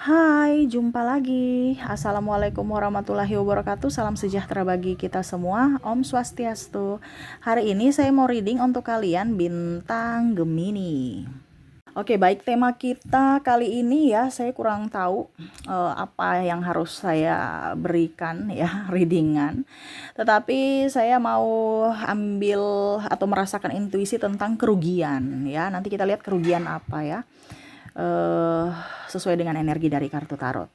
Hai, jumpa lagi. Assalamualaikum warahmatullahi wabarakatuh. Salam sejahtera bagi kita semua. Om Swastiastu. Hari ini saya mau reading untuk kalian bintang Gemini. Oke, baik, tema kita kali ini ya, saya kurang tahu apa yang harus saya berikan ya, readingan. Tetapi saya mau ambil atau merasakan intuisi tentang kerugian ya. Nanti kita lihat kerugian apa ya. eh Sesuai dengan energi dari kartu tarot.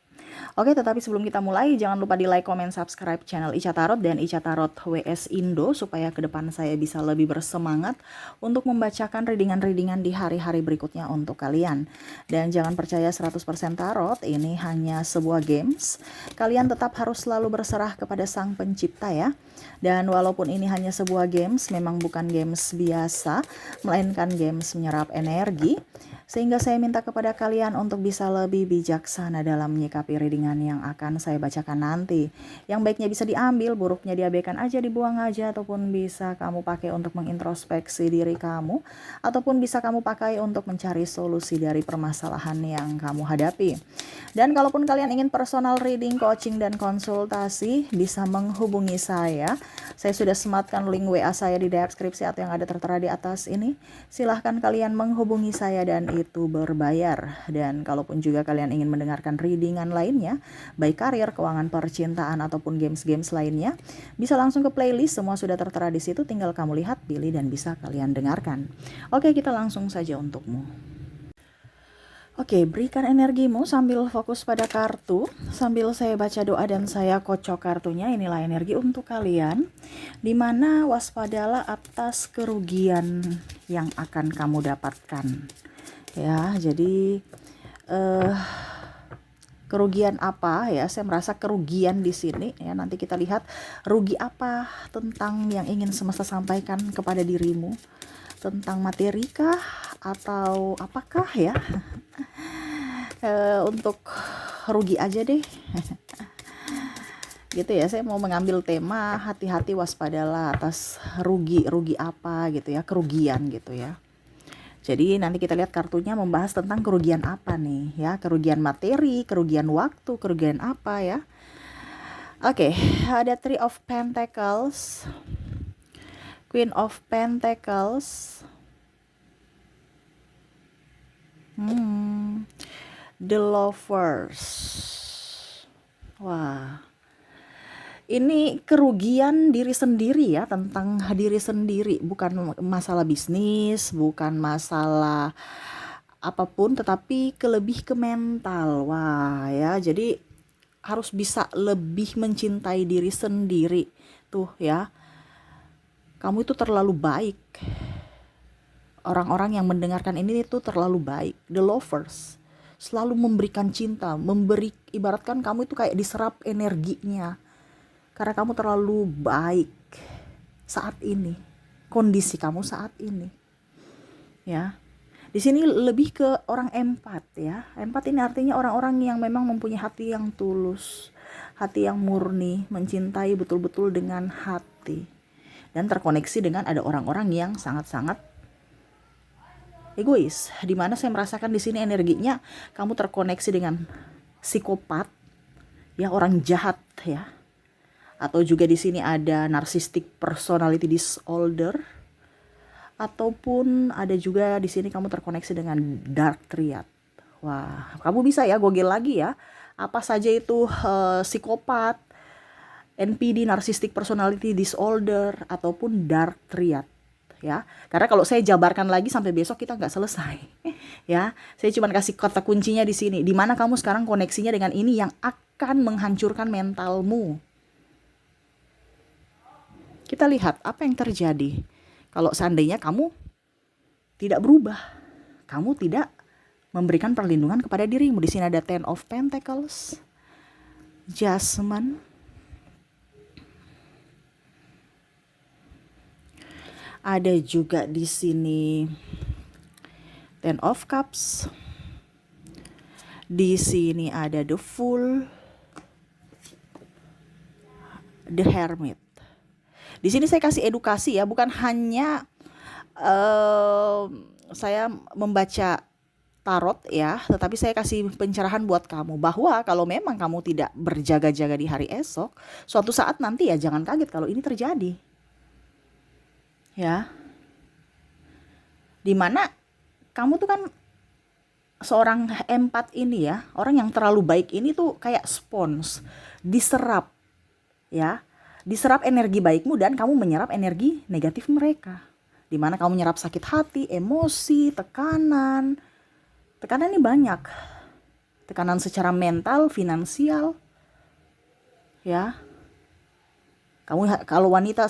Oke, tetapi sebelum kita mulai, jangan lupa di like, comment, subscribe channel Ica Tarot dan Ica Tarot WS Indo supaya ke depan saya bisa lebih bersemangat untuk membacakan readingan-readingan di hari-hari berikutnya untuk kalian. Dan jangan percaya 100% tarot, ini hanya sebuah games. Kalian tetap harus selalu berserah kepada Sang Pencipta ya. Dan walaupun ini hanya sebuah games, memang bukan games biasa, melainkan games menyerap energi. Sehingga saya minta kepada kalian untuk bisa lebih bijaksana dalam menyikapi readingan yang akan saya bacakan nanti. Yang baiknya bisa diambil, buruknya diabaikan aja, dibuang aja, ataupun bisa kamu pakai untuk mengintrospeksi diri kamu, ataupun bisa kamu pakai untuk mencari solusi dari permasalahan yang kamu hadapi. Dan kalaupun kalian ingin personal reading, coaching, dan konsultasi, bisa menghubungi saya. Saya sudah sematkan link WA saya di deskripsi atau yang ada tertera di atas ini. Silahkan kalian menghubungi saya dan itu berbayar. Dan kalaupun juga kalian ingin mendengarkan readingan lainnya, baik karir, keuangan, percintaan, ataupun games-games lainnya, bisa langsung ke playlist, semua sudah tertera di situ, tinggal kamu lihat, pilih, dan bisa kalian dengarkan. Oke, kita langsung saja untukmu. Oke, berikan energimu sambil fokus pada kartu, sambil saya baca doa dan saya kocok kartunya. Inilah energi untuk kalian, dimana waspadalah atas kerugian yang akan kamu dapatkan. Ya, jadi kerugian apa ya? Saya merasa kerugian di sini ya. Nanti kita lihat rugi apa tentang yang ingin semesta sampaikan kepada dirimu. Tentang materi kah atau apakah ya? Untuk rugi aja deh. Gitu ya, saya mau mengambil tema hati-hati waspadalah atas rugi apa gitu ya, kerugian gitu ya. Jadi nanti kita lihat kartunya membahas tentang kerugian apa nih ya, kerugian materi, kerugian waktu, kerugian apa ya. Oke, ada Three of Pentacles, Queen of Pentacles, The Lovers. Wah, ini kerugian diri sendiri ya, tentang diri sendiri, bukan masalah bisnis, bukan masalah apapun, tetapi lebih ke mental. Wah ya, jadi harus bisa lebih mencintai diri sendiri tuh ya. Kamu itu terlalu baik. Orang-orang yang mendengarkan ini itu terlalu baik. The Lovers selalu memberikan cinta, memberi, ibaratkan kamu itu kayak diserap energinya. Karena kamu terlalu baik saat ini, kondisi kamu saat ini. Ya. Di sini lebih ke orang empat ya. Empat ini artinya orang-orang yang memang mempunyai hati yang tulus, hati yang murni, mencintai betul-betul dengan hati. Dan terkoneksi dengan ada orang-orang yang sangat-sangat egois, di mana saya merasakan di sini energinya kamu terkoneksi dengan psikopat, ya, orang jahat ya. Atau juga di sini ada narcissistic personality disorder, ataupun ada juga di sini kamu terkoneksi dengan dark triad. Wah, kamu bisa ya gogel lagi ya. Apa saja itu psikopat, NPD, narcissistic personality disorder, ataupun dark triad. Ya, karena kalau saya jabarkan lagi sampai besok kita nggak selesai. Ya, saya cuma kasih kata kuncinya di sini. Di mana kamu sekarang koneksinya dengan ini yang akan menghancurkan mentalmu. Kita lihat apa yang terjadi kalau seandainya kamu tidak berubah, kamu tidak memberikan perlindungan kepada dirimu. Di sini ada Ten of Pentacles, Judgment, ada juga di sini Ten of Cups, di sini ada The Fool, The Hermit. Di sini saya kasih edukasi ya, bukan hanya saya membaca tarot ya, tetapi saya kasih pencerahan buat kamu bahwa kalau memang kamu tidak berjaga-jaga di hari esok, suatu saat nanti ya jangan kaget kalau ini terjadi. Ya, dimana kamu tuh kan seorang empat ini ya, orang yang terlalu baik ini tuh kayak spons, diserap ya, diserap energi baikmu dan kamu menyerap energi negatif mereka. Dimana kamu menyerap sakit hati, emosi, tekanan ini banyak. Tekanan secara mental, finansial. Ya. Kalau wanita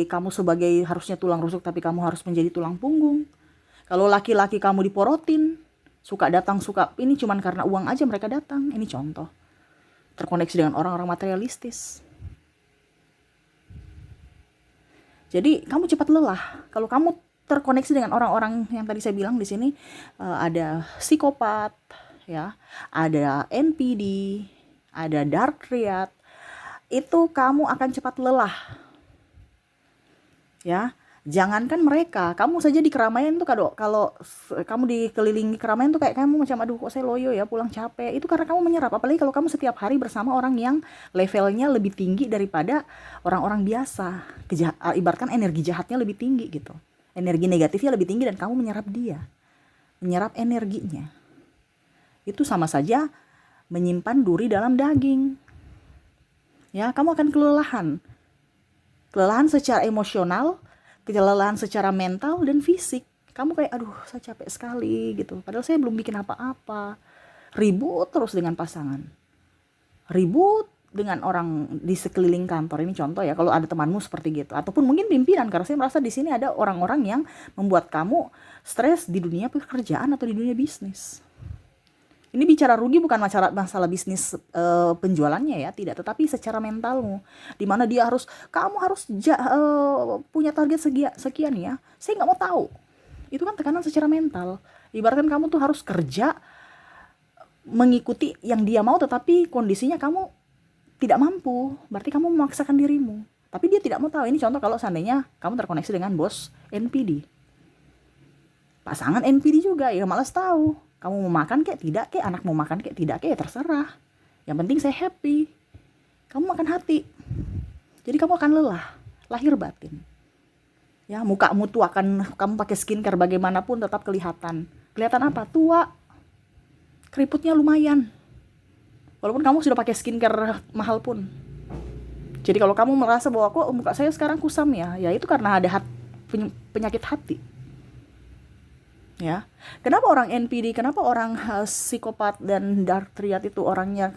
kamu sebagai harusnya tulang rusuk tapi kamu harus menjadi tulang punggung. Kalau laki-laki kamu diporotin, suka datang suka ini cuman karena uang aja mereka datang. Ini contoh. Terkoneksi dengan orang-orang materialistis. Jadi kamu cepat lelah. Kalau kamu terkoneksi dengan orang-orang yang tadi saya bilang di sini, ada psikopat, ya, ada NPD, ada dark triad, itu kamu akan cepat lelah. Ya, jangankan mereka, kamu saja di keramaian tuh kalau kamu dikelilingi keramaian tuh kayak kamu macam aduh kok saya loyo ya pulang capek. Itu karena kamu menyerap, apalagi kalau kamu setiap hari bersama orang yang levelnya lebih tinggi daripada orang-orang biasa. Ibaratkan energi jahatnya lebih tinggi gitu. Energi negatifnya lebih tinggi dan kamu menyerap dia. Menyerap energinya. Itu sama saja menyimpan duri dalam daging. Ya, kamu akan kelelahan. Kelelahan secara emosional, kelelahan secara mental dan fisik. Kamu kayak aduh saya capek sekali gitu. Padahal saya belum bikin apa-apa. Ribut terus dengan pasangan. Ribut dengan orang di sekeliling kantor. Ini contoh ya, kalau ada temanmu seperti gitu, ataupun mungkin pimpinan, karena saya merasa di sini ada orang-orang yang membuat kamu stres di dunia pekerjaan atau di dunia bisnis. Ini bicara rugi bukan masalah bisnis penjualannya ya, tidak, tetapi secara mentalmu, di mana kamu harus punya target sekian ya. Saya nggak mau tahu. Itu kan tekanan secara mental. Ibaratkan kamu tuh harus kerja mengikuti yang dia mau, tetapi kondisinya kamu tidak mampu, berarti kamu memaksakan dirimu. Tapi dia tidak mau tahu. Ini contoh kalau seandainya kamu terkoneksi dengan bos NPD. Pasangan NPD juga, ya malas tahu. Kamu mau makan kek, tidak kek, anak mau makan kek, tidak kek, terserah. Yang penting saya happy. Kamu makan hati. Jadi kamu akan lelah, lahir batin. Ya, mukamu tuh kamu pakai skincare bagaimanapun tetap kelihatan. Kelihatan apa? Tua. Keriputnya lumayan. Walaupun kamu sudah pakai skincare mahal pun. Jadi kalau kamu merasa bahwa kok muka saya sekarang kusam ya itu karena ada penyakit hati. Ya. Kenapa orang NPD, kenapa orang psikopat dan dark triad itu orangnya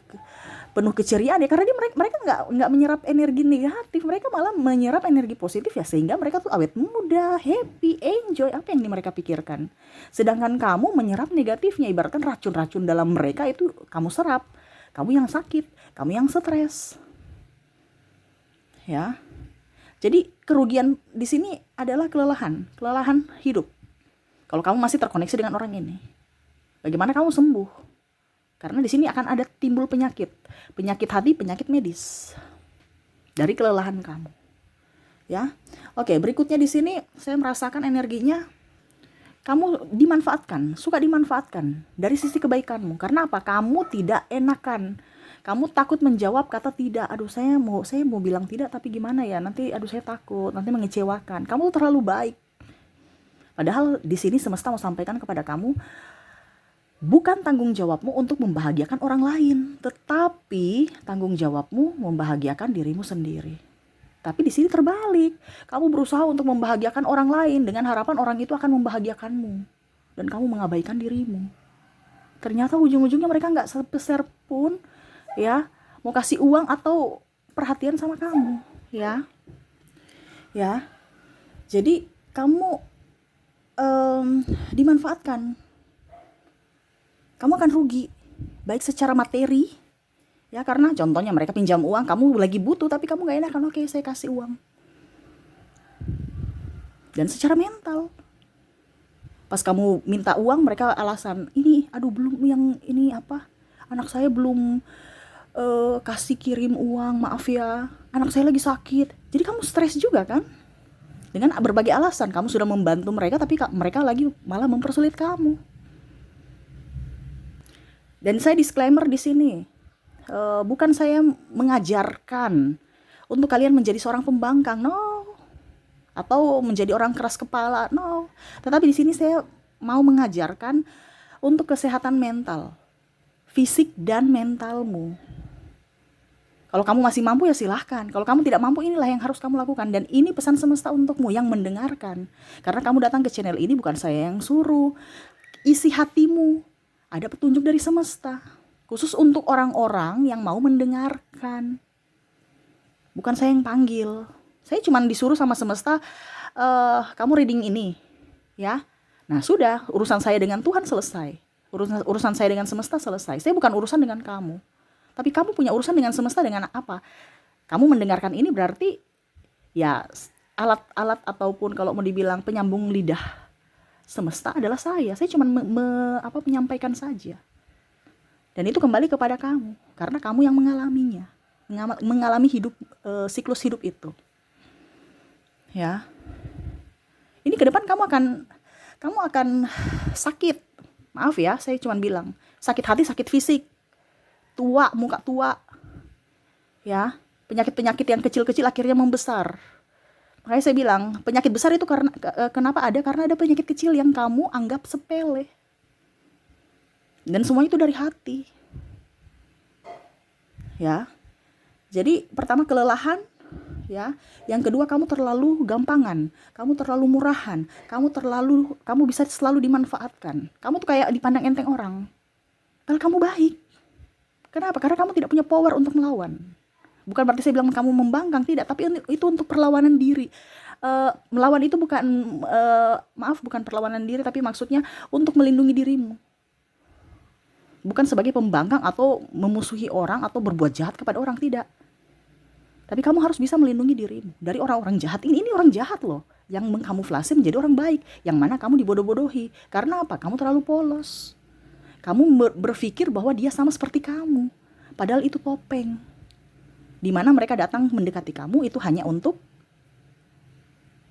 penuh keceriaan ya? Karena mereka nggak menyerap energi negatif, mereka malah menyerap energi positif ya, sehingga mereka tuh awet muda, happy, enjoy, apa yang mereka pikirkan. Sedangkan kamu menyerap negatifnya, ibaratkan racun-racun dalam mereka itu kamu serap. Kamu yang sakit, kamu yang stres. Ya. Jadi kerugian di sini adalah kelelahan hidup. Kalau kamu masih terkoneksi dengan orang ini, bagaimana kamu sembuh? Karena di sini akan ada timbul penyakit hati, penyakit medis dari kelelahan kamu. Ya. Oke, berikutnya di sini saya merasakan energinya kamu suka dimanfaatkan dari sisi kebaikanmu. Karena apa? Kamu tidak enakan. Kamu takut menjawab kata tidak. Aduh, saya mau bilang tidak tapi gimana ya? Nanti saya takut, nanti mengecewakan. Kamu terlalu baik. Padahal di sini semesta mau sampaikan kepada kamu, bukan tanggung jawabmu untuk membahagiakan orang lain, tetapi tanggung jawabmu membahagiakan dirimu sendiri. Tapi di sini terbalik. Kamu berusaha untuk membahagiakan orang lain dengan harapan orang itu akan membahagiakanmu. Dan kamu mengabaikan dirimu. Ternyata ujung-ujungnya mereka gak sepeser pun ya mau kasih uang atau perhatian sama kamu. Ya. Jadi kamu dimanfaatkan. Kamu akan rugi. Baik secara materi. Ya, karena contohnya mereka pinjam uang, kamu lagi butuh tapi kamu gak enakan, oke saya kasih uang. Dan secara mental, pas kamu minta uang mereka alasan, anak saya belum kasih kirim uang, maaf ya, anak saya lagi sakit. Jadi kamu stres juga kan? Dengan berbagai alasan, kamu sudah membantu mereka tapi mereka lagi malah mempersulit kamu. Dan saya disclaimer di sini, bukan saya mengajarkan untuk kalian menjadi seorang pembangkang, no, atau menjadi orang keras kepala, no. Tetapi di sini saya mau mengajarkan untuk kesehatan mental, fisik dan mentalmu. Kalau kamu masih mampu ya silahkan. Kalau kamu tidak mampu, inilah yang harus kamu lakukan. Dan ini pesan semesta untukmu yang mendengarkan. Karena kamu datang ke channel ini bukan saya yang suruh. Isi hatimu. Ada petunjuk dari semesta. Khusus untuk orang-orang yang mau mendengarkan. Bukan saya yang panggil. Saya cuma disuruh sama semesta, kamu reading ini. Ya. Nah sudah, urusan saya dengan Tuhan selesai. Urusan saya dengan semesta selesai. Saya bukan urusan dengan kamu. Tapi kamu punya urusan dengan semesta dengan apa? Kamu mendengarkan ini berarti ya alat-alat ataupun kalau mau dibilang penyambung lidah semesta adalah saya. Saya cuma menyampaikan saja. Dan itu kembali kepada kamu karena kamu yang mengalaminya. Mengalami hidup, siklus hidup itu. Ya. Ini ke depan kamu akan sakit. Maaf ya, saya cuma bilang, sakit hati, sakit fisik. Tua, muka tua, ya, penyakit-penyakit yang kecil-kecil akhirnya membesar. Makanya saya bilang penyakit besar itu karena kenapa ada? Karena ada penyakit kecil yang kamu anggap sepele, dan semua itu dari hati, ya. Jadi pertama kelelahan, ya. Yang kedua kamu terlalu gampangan, kamu terlalu murahan, kamu bisa selalu dimanfaatkan. Kamu tuh kayak dipandang enteng orang, padahal kamu baik. Kenapa? Karena kamu tidak punya power untuk melawan. Bukan berarti saya bilang kamu membangkang, tidak. Tapi itu untuk perlawanan diri. Melawan itu bukan perlawanan diri, tapi maksudnya untuk melindungi dirimu. Bukan sebagai pembangkang atau memusuhi orang atau berbuat jahat kepada orang, tidak. Tapi kamu harus bisa melindungi dirimu dari orang-orang jahat. Ini orang jahat loh, yang mengkamuflase menjadi orang baik, yang mana kamu dibodoh-bodohi. Karena apa? Kamu terlalu polos. Kamu berpikir bahwa dia sama seperti kamu. Padahal itu topeng. Di mana mereka datang mendekati kamu itu hanya untuk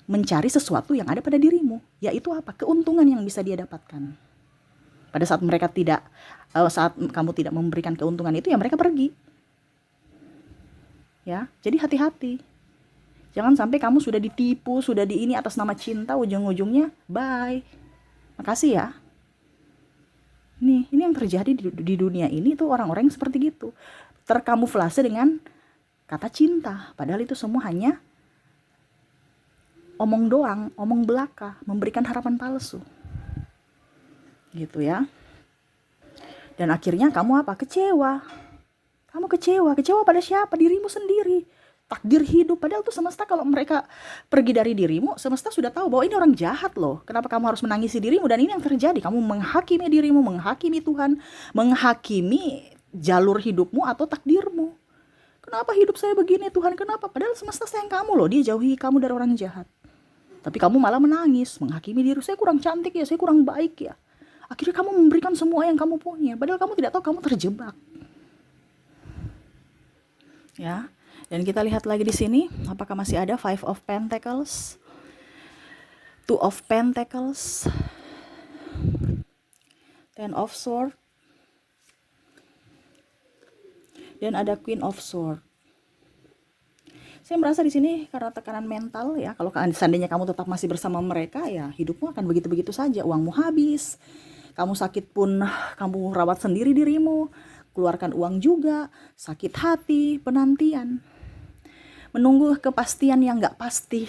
mencari sesuatu yang ada pada dirimu. Yaitu apa? Keuntungan yang bisa dia dapatkan. Pada saat saat kamu tidak memberikan keuntungan itu, ya mereka pergi. Ya, jadi hati-hati. Jangan sampai kamu sudah ditipu, sudah ini atas nama cinta, ujung-ujungnya bye. Makasih ya. Ini yang terjadi di dunia ini tuh orang-orang yang seperti gitu. Terkamuflase dengan kata cinta. Padahal itu semua hanya omong doang, omong belaka, memberikan harapan palsu. Gitu ya. Dan akhirnya kamu apa? Kecewa. Kamu kecewa pada siapa? Dirimu sendiri. Takdir hidup. Padahal tuh semesta kalau mereka pergi dari dirimu, semesta sudah tahu bahwa ini orang jahat loh. Kenapa kamu harus menangisi dirimu? Dan ini yang terjadi. Kamu menghakimi dirimu, menghakimi Tuhan, menghakimi jalur hidupmu atau takdirmu. Kenapa hidup saya begini Tuhan? Kenapa? Padahal semesta sayang kamu loh. Dia jauhi kamu dari orang jahat. Tapi kamu malah menangis, menghakimi diri. Saya kurang cantik ya, saya kurang baik ya. Akhirnya kamu memberikan semua yang kamu punya. Padahal kamu tidak tahu kamu terjebak. Ya. Dan kita lihat lagi di sini, apakah masih ada 5 of Pentacles, 2 of Pentacles, 10 of Swords, dan ada Queen of Swords. Saya merasa di sini karena tekanan mental ya, kalau seandainya kamu tetap masih bersama mereka ya hidupmu akan begitu-begitu saja, uangmu habis, kamu sakit pun kamu rawat sendiri dirimu, keluarkan uang juga, sakit hati, penantian. Menunggu kepastian yang nggak pasti,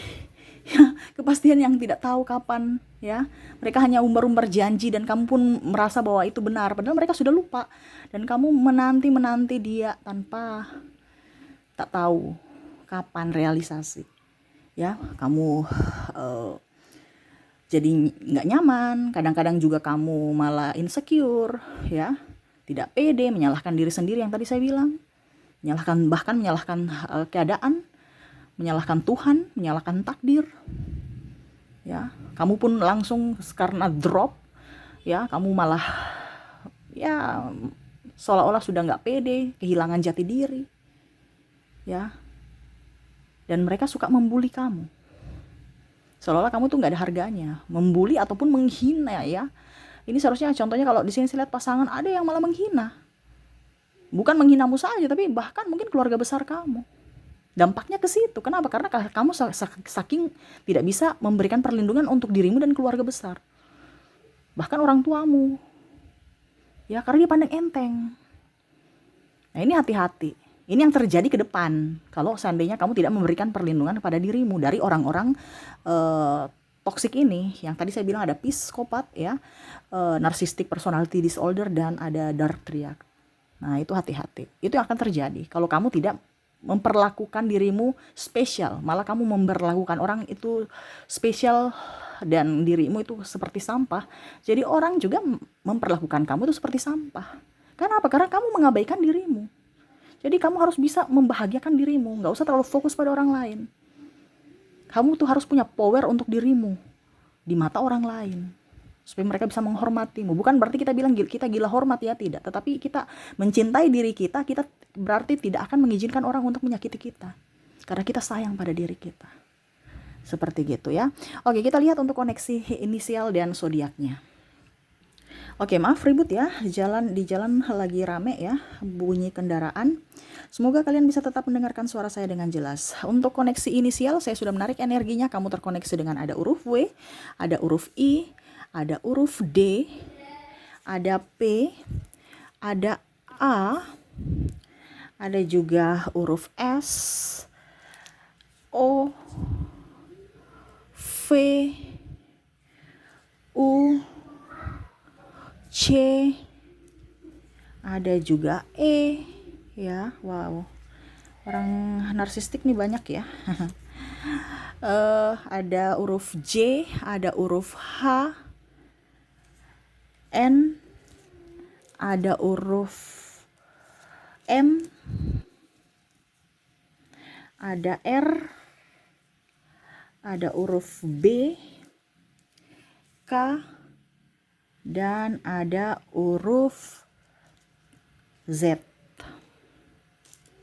ya, kepastian yang tidak tahu kapan, ya. Mereka hanya umbar-umbar janji dan kamu pun merasa bahwa itu benar, padahal mereka sudah lupa. Dan kamu menanti dia tanpa tak tahu kapan realisasi, ya. Kamu jadi nggak nyaman, kadang-kadang juga kamu malah insecure, ya, tidak pede, menyalahkan diri sendiri yang tadi saya bilang, menyalahkan keadaan, menyalahkan Tuhan, menyalahkan takdir, ya. Kamu pun langsung karena drop, ya, kamu malah ya seolah-olah sudah nggak pede, kehilangan jati diri, ya. Dan mereka suka membuli kamu, seolah-olah kamu tuh nggak ada harganya, membuli ataupun menghina, ya. Ini seharusnya contohnya kalau di sini saya lihat pasangan ada yang malah menghina. Bukan menghinamu saja, tapi bahkan mungkin keluarga besar kamu. Dampaknya ke situ. Kenapa? Karena kamu saking tidak bisa memberikan perlindungan untuk dirimu dan keluarga besar. Bahkan orang tuamu. Ya, karena dia pandang enteng. Nah, ini hati-hati. Ini yang terjadi ke depan kalau seandainya kamu tidak memberikan perlindungan kepada dirimu dari orang-orang toxic ini. Yang tadi saya bilang ada psikopat ya, narcissistic personality disorder, dan ada dark triad. Nah, itu hati-hati. Itu yang akan terjadi kalau kamu tidak memperlakukan dirimu spesial, malah kamu memperlakukan orang itu spesial dan dirimu itu seperti sampah. Jadi orang juga memperlakukan kamu itu seperti sampah. Kenapa? Karena kamu mengabaikan dirimu. Jadi kamu harus bisa membahagiakan dirimu, nggak usah terlalu fokus pada orang lain. Kamu tuh harus punya power untuk dirimu di mata orang lain, supaya mereka bisa menghormatimu. Bukan berarti kita bilang kita gila hormat ya, tidak. Tetapi kita mencintai diri kita, kita berarti tidak akan mengizinkan orang untuk menyakiti kita. Karena kita sayang pada diri kita. Seperti gitu ya. Oke, kita lihat untuk koneksi inisial dan zodiaknya. Oke, maaf ribut ya. Di jalan lagi rame ya, bunyi kendaraan. Semoga kalian bisa tetap mendengarkan suara saya dengan jelas. Untuk koneksi inisial, saya sudah menarik energinya. Kamu terkoneksi dengan ada huruf W, ada huruf I, ada huruf D, ada P, ada A, ada juga huruf S, O, V, U, C, ada juga E ya. Wow, orang narsistik nih banyak ya. Ada huruf J, ada huruf H, N, ada huruf M, ada R, ada huruf B, K, dan ada huruf Z.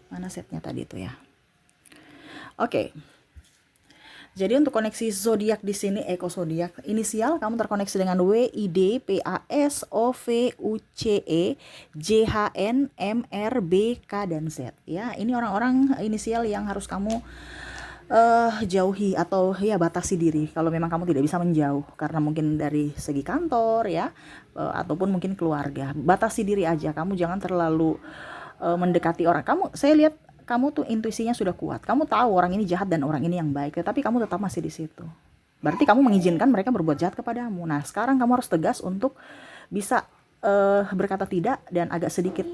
Mana Z-nya tadi itu ya? Oke. Jadi untuk koneksi zodiak di sini, zodiak inisial kamu terkoneksi dengan W, I, D, P, A, S, O, V, U, C, E, J, H, N, M, R, B, K, dan Z. Ya, ini orang-orang inisial yang harus kamu jauhi atau ya batasi diri kalau memang kamu tidak bisa menjauh karena mungkin dari segi kantor ya, ataupun mungkin keluarga. Batasi diri aja, kamu jangan terlalu mendekati orang. Saya lihat kamu tuh intuisinya sudah kuat, kamu tahu orang ini jahat dan orang ini yang baik, tapi kamu tetap masih di situ. Berarti kamu mengizinkan mereka berbuat jahat kepadamu. Nah, sekarang kamu harus tegas untuk bisa berkata tidak dan agak sedikit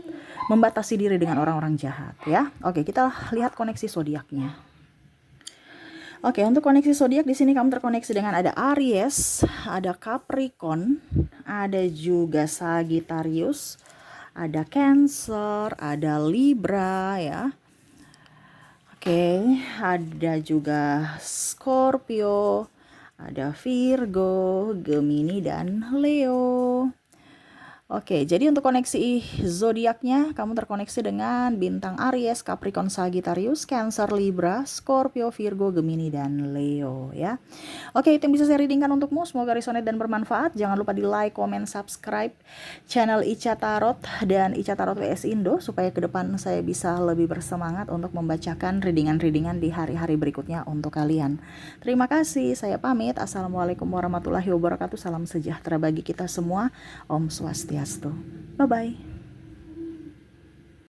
membatasi diri dengan orang-orang jahat ya. Oke, kita lihat koneksi zodiaknya. Oke, untuk koneksi zodiak di sini kamu terkoneksi dengan ada Aries, ada Capricorn, ada juga Sagittarius, ada Cancer, ada Libra ya. Oke, ada juga Scorpio, ada Virgo, Gemini, dan Leo. Oke, jadi untuk koneksi zodiaknya kamu terkoneksi dengan bintang Aries, Capricorn, Sagittarius, Cancer, Libra, Scorpio, Virgo, Gemini, dan Leo ya. Oke, itu yang bisa saya readingkan untukmu. Semoga resonate dan bermanfaat. Jangan lupa di like, comment, subscribe channel Ica Tarot dan Ica Tarot WS Indo supaya ke depan saya bisa lebih bersemangat untuk membacakan readingan-readingan di hari-hari berikutnya untuk kalian. Terima kasih. Saya pamit. Assalamualaikum warahmatullahi wabarakatuh. Salam sejahtera bagi kita semua. Om Swastiastu. Bye-bye.